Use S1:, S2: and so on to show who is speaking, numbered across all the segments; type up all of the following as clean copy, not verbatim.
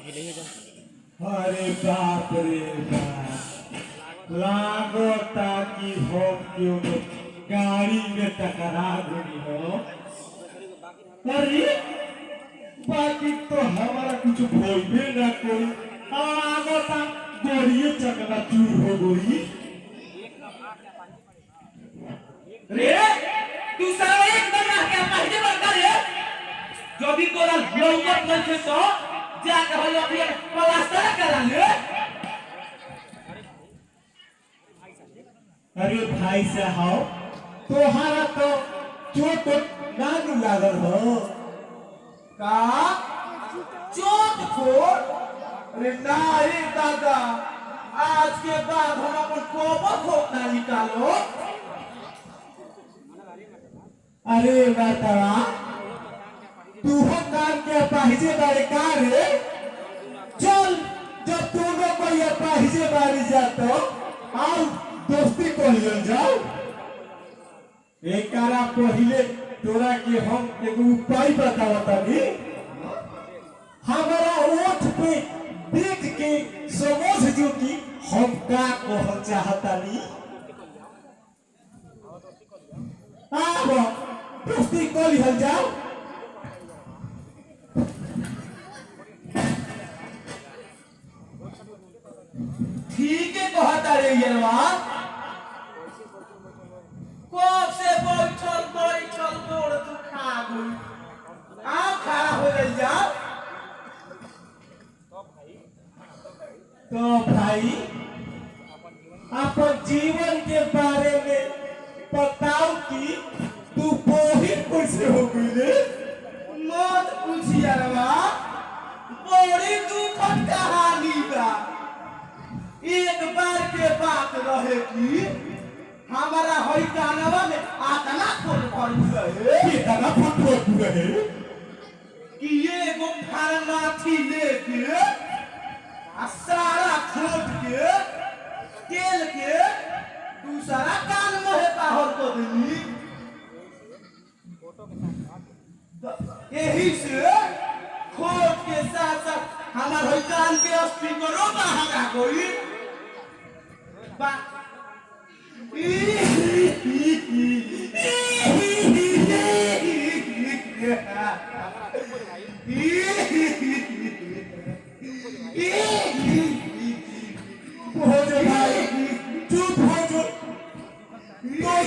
S1: अरे बाप रे बाप, लागो ताकि हम क्यों गाड़ी में टकरा गई हो। अरे बाकी तो हमारा कुछ भोलबे ना कोई, लागो ता गोड़िए चकना चूर हो गई।
S2: रे तू सारा एकदम ना क्या पहले बता रे जो भी तोरा लौकत मन से तो जा के हो अपने प्लास्टर करा ले।
S1: अरे भाई साहब, तोहारा तो चोट नाग लागल हो
S2: का चोट फोड़? अरे नहीं दादा, आज के बाद हम अपन कोबत होत ना निकालो।
S1: अरे बेटा, तू हो काम के पाहिजे बारे का रे? चल, जब दोनों को ये पाहिजे बारी जातो, आओ दोस्ती को लियो जाओ। एकारा पहिले तोरा के हम एगो उपाय बतावता नी। हमारा ओठ पे देख के समझ जो कि हम का कहल चाहता नी। आओ दोस्ती को लियो जाओ।
S2: ठीक है कहता रे येरवा, कब से बैठल बैठल गोड़ दुखा गई, आओ खड़ा हो गई जाओ।
S1: तो भाई अपन जीवन के बारे में बताओ कि तू बोहिर कैसे हो गई रे?
S2: मत पूछिए येरवा, बड़ी दुखद कहानी बा। एक बार के बात रहे कि हमारा हई कानवा में आतना खोल रहे
S1: कितना फुट रहे
S2: कि ये गो फार्माथी लेके आ सारा खोद के तेल के दूसरा कान में बाहर को देनी। यही से खोद के साथ साथ हमार हई कान के अस्थि करो बाहर आ गई।
S1: भाई चुप हो जो।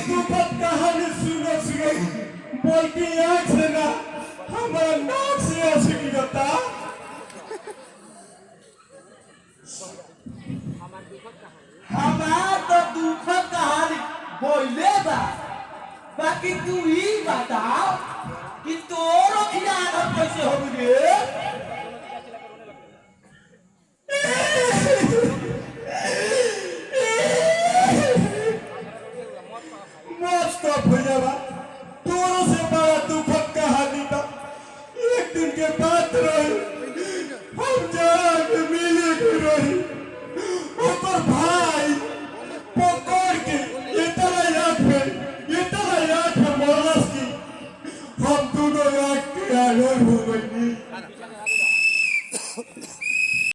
S1: दुखद कहानी सुनो सुनो, बल्कि आँख से ना हमारा नाक से आंसू गिरता।
S2: हमार तो दुखद कहानी बोले बा, बाकी तू ही बताओ कि तोरो खिलाफ कैसे हो गए।